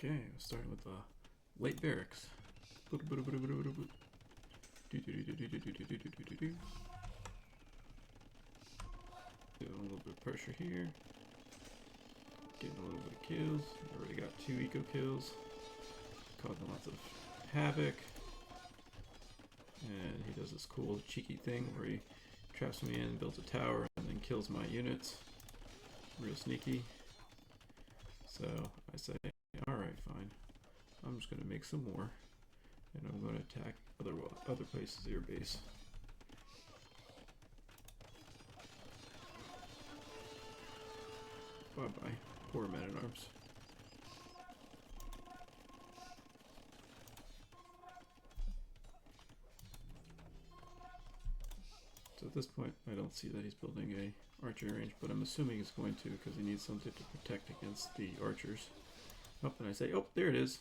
Okay, starting with the light barracks. Do a little bit of pressure here. Getting a little bit of kills. Already got 2 eco kills. Causing lots of havoc. And he does this cool cheeky thing where he traps me in, builds a tower, and then kills my units. Real sneaky. So I say, alright, fine. I'm just going to make some more. And I'm going to attack other places of your base. Bye-bye. Poor man-at-arms. So at this point, I don't see that he's building a archery range, but I'm assuming he's going to because he needs something to protect against the archers. Oh, and I say, oh, there it is.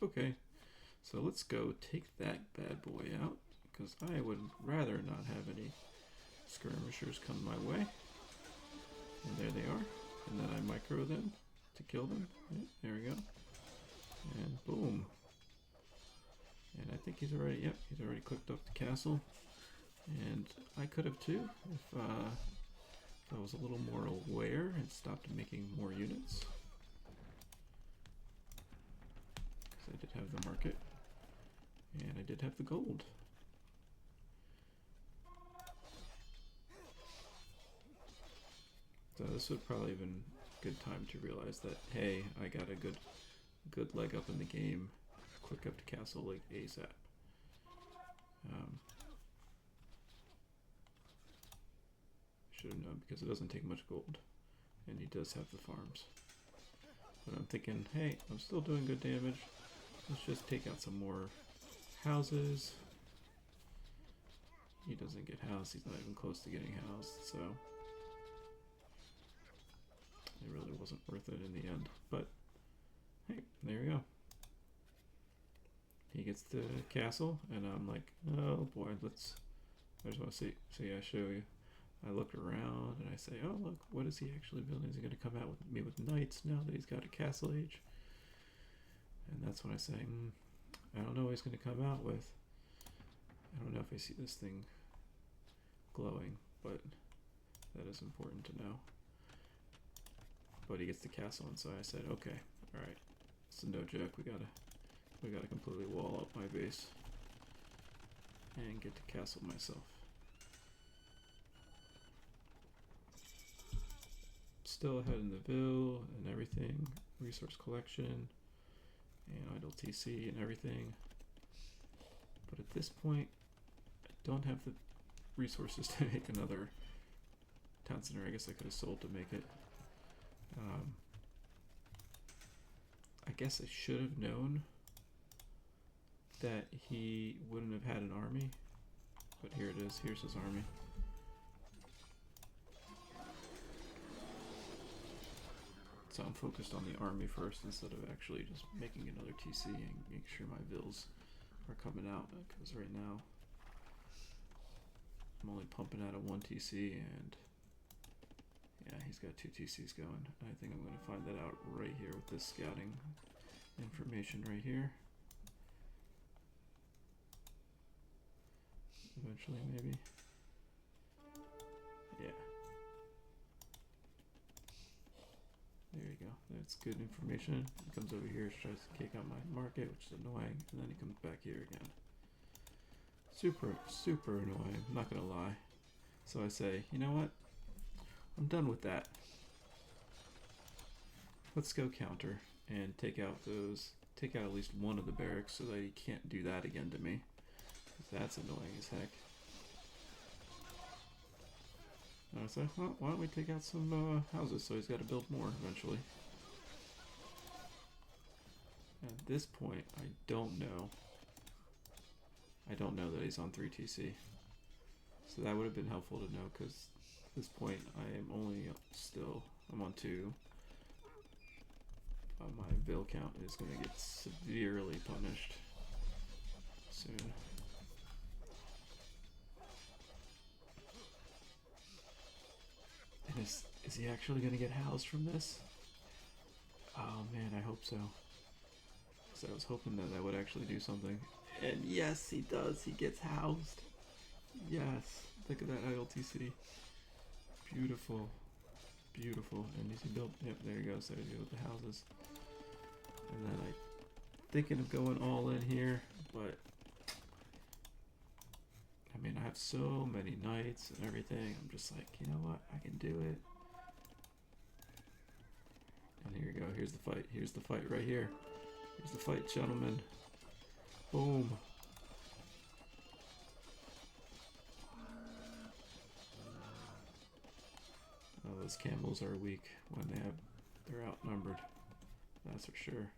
Okay. So let's go take that bad boy out, because I would rather not have any skirmishers come my way. And there they are. And then I micro them to kill them. Right, there we go. And boom. And I think he's already, yep, he's already clicked up the castle. And I could have too, if I was a little more aware and stopped making more units. Because I did have the market. And I did have the gold. So this would probably have been a good time to realize that, hey, I got a good leg up in the game. Click up to castle like ASAP. Should have known because it doesn't take much gold. And he does have the farms. But I'm thinking, hey, I'm still doing good damage. Let's just take out some more houses. He doesn't get housed. He's not even close to getting housed, so it really wasn't worth it in the end. But hey, there we go. He gets the castle, and I'm like, oh boy, I just want to see I show you. I look around and I say, oh look, what is he actually building? Is he going to come out with me with knights now that he's got a castle age? And that's when I say, I don't know what he's going to come out with. I don't know if I see this thing glowing, but that is important to know. But he gets the castle, and so I said, okay, all right, it's no joke. We gotta completely wall up my base and get the castle myself. Still ahead in the Ville and everything, resource collection and idle TC and everything. But at this point, I don't have the resources to make another town center. I guess I could have sold to make it. I guess I should have known that he wouldn't have had an army, but here it is. Here's his army. So I'm focused on the army first instead of actually just making another TC and make sure my vills are coming out, because right now I'm only pumping out of 1 TC, and yeah, he's got 2 TCs going. I think I'm going to find that out right here with this scouting information right here. Eventually, maybe. Yeah. There you go. That's good information. He comes over here, tries to kick out my market, which is annoying, and then he comes back here again. Super annoying, I'm not gonna lie. So I say, you know what? I'm done with that. Let's go counter and take out at least one of the barracks so that he can't do that again to me. That's annoying as heck. And I said, well, why don't we take out some houses so he's got to build more eventually. At this point, I don't know that he's on 3 TC. So that would have been helpful to know, because at this point I am I'm on 2. My Ville count is going to get severely punished soon. And is he actually going to get housed from this? Oh man, I hope so. because I was hoping that that would actually do something. And yes, he does. He gets housed. Yes. Look at that ILTC. Beautiful. Beautiful. And you see build. Yep, there you go. So you go with the houses. And then I thinking of going all in here, but I mean I have so many knights and everything. I'm just like, you know what? I can do it. And here you go. Here's the fight. Here's the fight right here. Here's the fight, gentlemen. Boom. Oh, those camels are weak when they're outnumbered. That's for sure.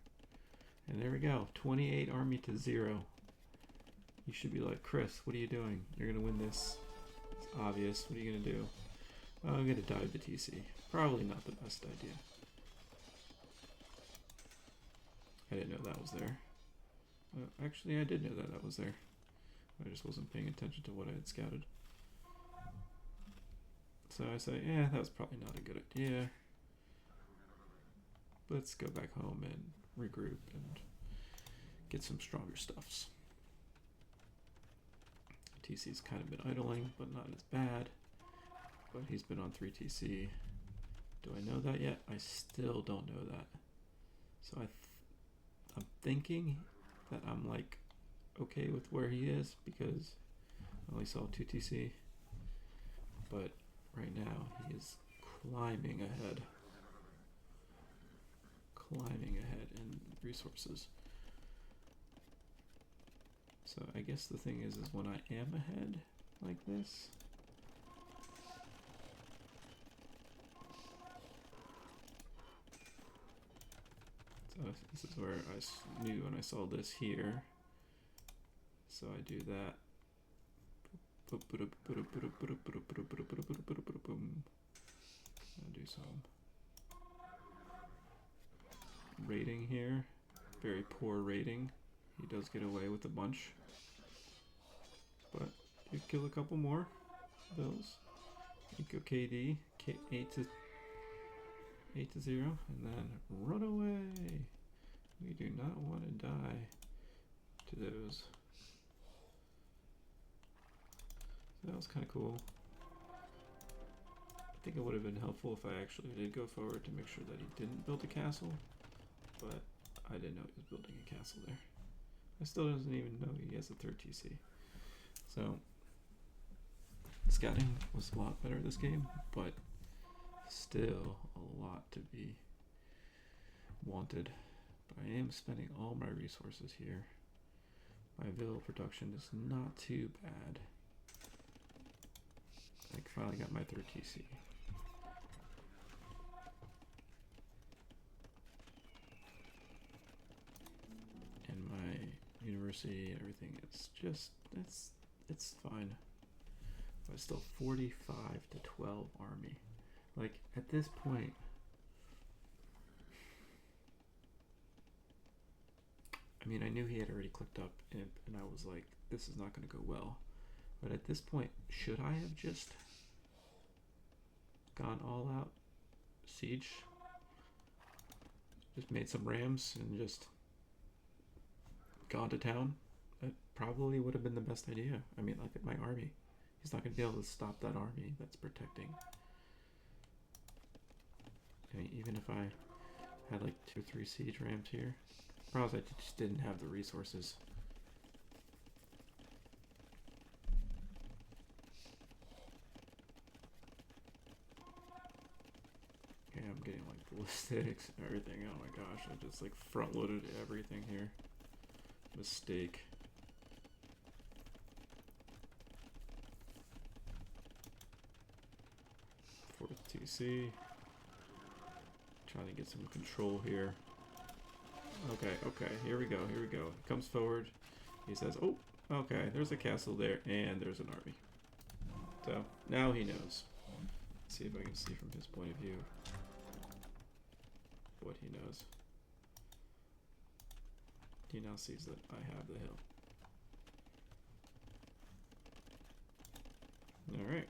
And there we go. 28 army to 0. You should be like, Chris, what are you doing? You're gonna win this. It's obvious. What are you gonna do? Oh, I'm gonna dive the TC. Probably not the best idea. I didn't know that was there. Actually, I did know that that was there. I just wasn't paying attention to what I had scouted. So I say, yeah, that was probably not a good idea. Let's go back home and regroup and get some stronger stuffs. TC's kind of been idling, but not as bad. But he's been on 3 TC. Do I know that yet? I still don't know that. So I'm thinking that I'm like okay with where he is because I only saw 2 TC. But right now he is climbing ahead. Climbing ahead in resources. So I guess the thing is when I am ahead like this, so this is where I knew when I saw this here. So I do that. I'll do some rating here. Very poor rating. He does get away with a bunch. But you kill a couple more of those. Eco KD, 8 to 0, and then run away. We do not want to die to those. So that was kind of cool. I think it would have been helpful if I actually did go forward to make sure that he didn't build a castle, but I didn't know he was building a castle there. I still doesn't even know he has a 3rd TC. So scouting was a lot better this game, but still a lot to be wanted. But I am spending all my resources here. My available production is not too bad. I finally got my 3rd TC. And my university and everything, it's just, it's fine. But still 45 to 12 army. Like, at this point, I mean, I knew he had already clicked up Imp, and I was like, this is not going to go well. But at this point, should I have just gone all out siege? Just made some rams and just gone to town? That probably would have been the best idea. I mean, look at my army. He's not going to be able to stop that army that's protecting. I mean, even if I had like 2 or 3 siege rams here, probably I just didn't have the resources. Yeah, I'm getting like ballistics and everything. Oh my gosh, I just like front loaded everything here. Mistake. Fourth TC. Trying to get some control here. Okay, here we go, He comes forward. He says, oh, okay, there's a castle there, and there's an army. So, now he knows. Let's see if I can see from his point of view what he knows. He now sees that I have the hill. Alright.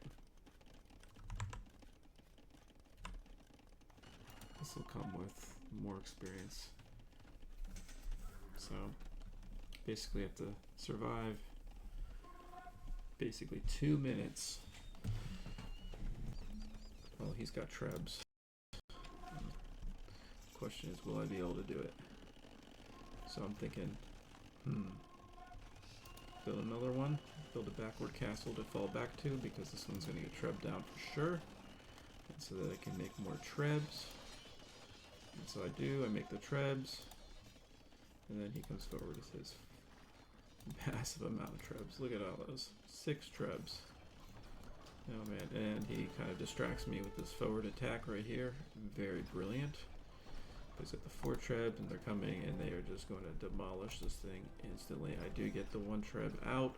This will come with more experience. So basically I have to survive basically 2 minutes. Oh, he's got trebs. Question is, will I be able to do it? So I'm thinking, build another one, build a backward castle to fall back to, because this one's going to get trebbed down for sure, and so that I can make more trebs. And so I do, I make the trebs, and then he comes forward with his massive amount of trebs. Look at all those, 6 trebs. Oh man, and he kind of distracts me with this forward attack right here. Very brilliant. He's got the 4 trebs and they're coming and they are just going to demolish this thing instantly. I do get the 1 treb out.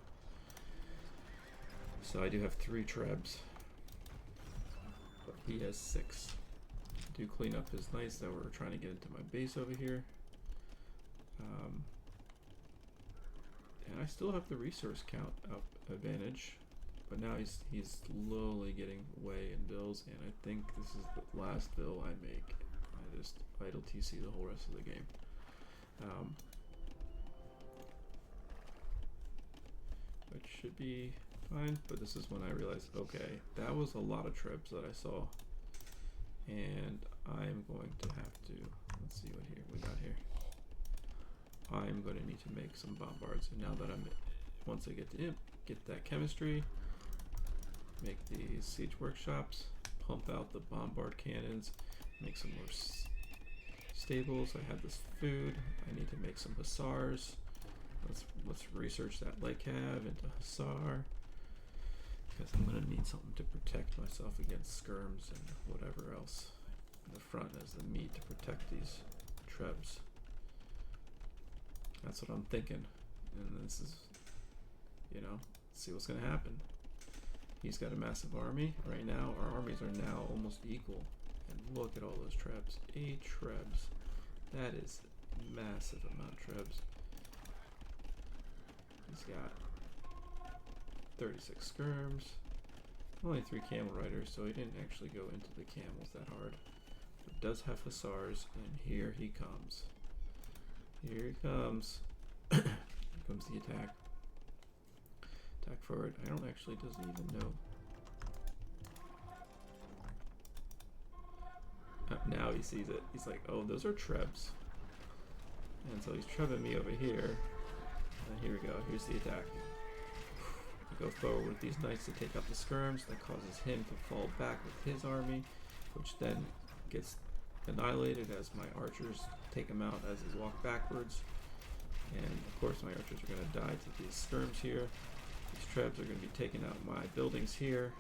So I do have 3 trebs. But he has 6. I do clean up his knights that were trying to get into my base over here. And I still have the resource count up advantage. But now he's slowly getting way in bills, and I think this is the last bill I make. I just idle TC the whole rest of the game. Which should be fine, but this is when I realized, okay, that was a lot of trebs that I saw. And I'm going to have to, let's see what we got here. I'm going to need to make some bombards, and now that once I get to get that chemistry, make these siege workshops, pump out the bombard cannons, make some more stables. I have this food. I need to make some hussars. Let's research that light cav into hussar, because I'm gonna need something to protect myself against skirms and whatever else in the front as the meat to protect these trebs. That's what I'm thinking, and this is, see what's gonna happen. He's got a massive army right now. Our armies are now almost equal. And look at all those trebs. 8 trebs. That is a massive amount of trebs. He's got 36 skirms. Only 3 camel riders, so he didn't actually go into the camels that hard. But does have hussars, and here he comes. Here he comes. Here comes the attack. Attack forward. I don't actually doesn't even know. Now he sees it. He's like, oh, those are trebs. And so he's trebbing me over here. And here we go. Here's the attack. I go forward with these knights to take out the skirms. That causes him to fall back with his army, which then gets annihilated as my archers take him out as he's walked backwards. And of course my archers are going to die to these skirms here. These trebs are going to be taking out my buildings here.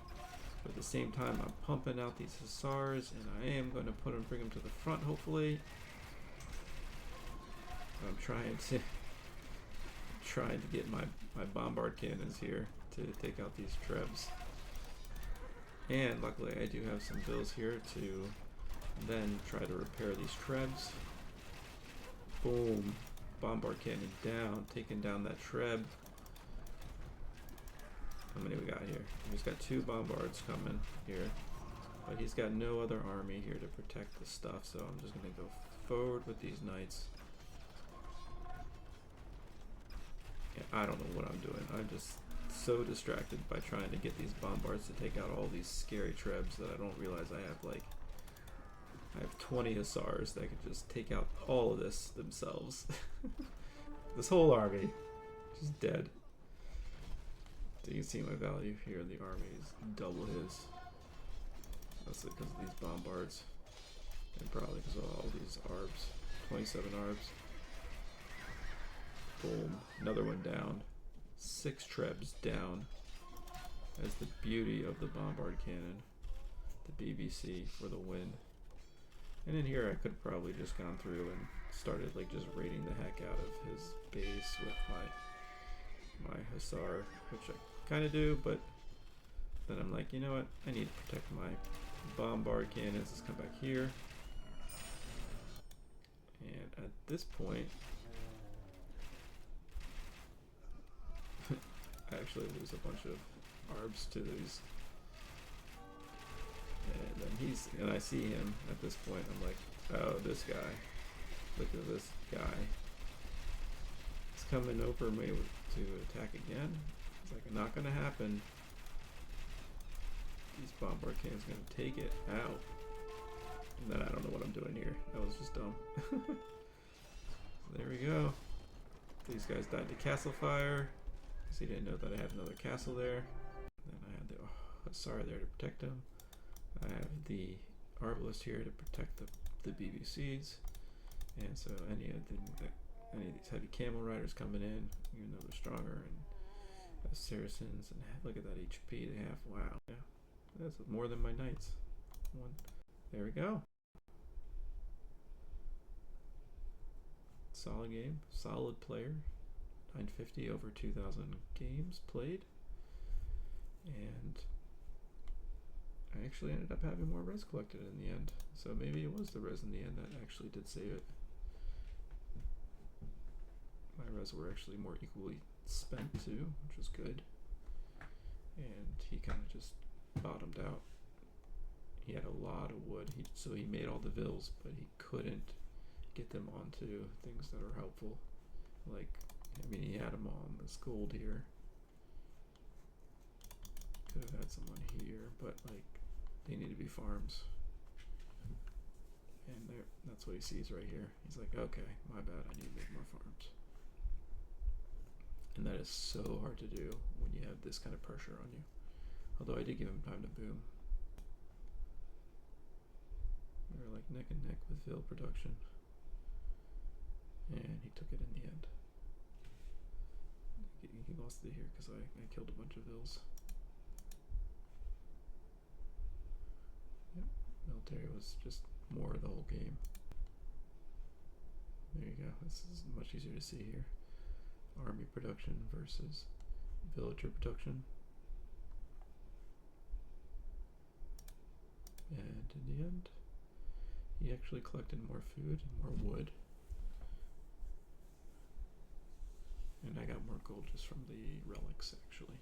But at the same time, I'm pumping out these hussars, and I am going to bring them to the front, hopefully. I'm trying to get my bombard cannons here to take out these trebs. And luckily, I do have some bills here to then try to repair these trebs. Boom. Bombard cannon down, taking down that treb. How many we got here? He's got 2 bombards coming here, but he's got no other army here to protect the stuff, so I'm just going to go forward with these knights. Yeah, I don't know what I'm doing. I'm just so distracted by trying to get these bombards to take out all these scary trebs that I don't realize I have 20 hussars that could just take out all of this themselves. This whole army just dead. So you can see my value here in the army is double his. That's because of these bombards. And probably because of all these arbs. 27 arbs. Boom. Another one down. 6 trebs down. That's the beauty of the bombard cannon. The BBC for the win. And in here I could have probably just gone through and started like just raiding the heck out of his base with my hussar, which I kind of do, but then I'm like, you know what, I need to protect my bombard cannons. Let's come back here, and at this point I actually lose a bunch of arbs to these, and then I see him at this point. I'm like, oh, this guy, look at this guy. coming over me to attack again. It's like not gonna happen. These bombard cannons gonna take it out. And then I don't know what I'm doing here. That was just dumb. There we go. These guys died to castle fire. Because he didn't know that I had another castle there. Then I had the Hussar there to protect him. I have the Arbalist here to protect the BBCs. And so any of these heavy camel riders coming in, even though they're stronger, and saracens, and look at that HP they have. Wow. Yeah. That's more than my knights. One. There we go. Solid game. Solid player. 950 over 2,000 games played. And I actually ended up having more res collected in the end. So maybe it was the res in the end that actually did save it. My res were actually more equally spent too, which was good. And he kind of just bottomed out. He had a lot of wood, so he made all the vills, but he couldn't get them onto things that are helpful. Like, I mean, he had them on this gold here. Could have had someone here, but like, they need to be farms. And that's what he sees right here. He's like, okay, my bad, I need to make more farms. And that is so hard to do when you have this kind of pressure on you. Although I did give him time to boom. We were like neck and neck with Vill production. And he took it in the end. He lost it here because I killed a bunch of Vills. Yep, military was just more of the whole game. There you go. This is much easier to see here. Army production versus villager production. And in the end, he actually collected more food and more wood. And I got more gold just from the relics, actually.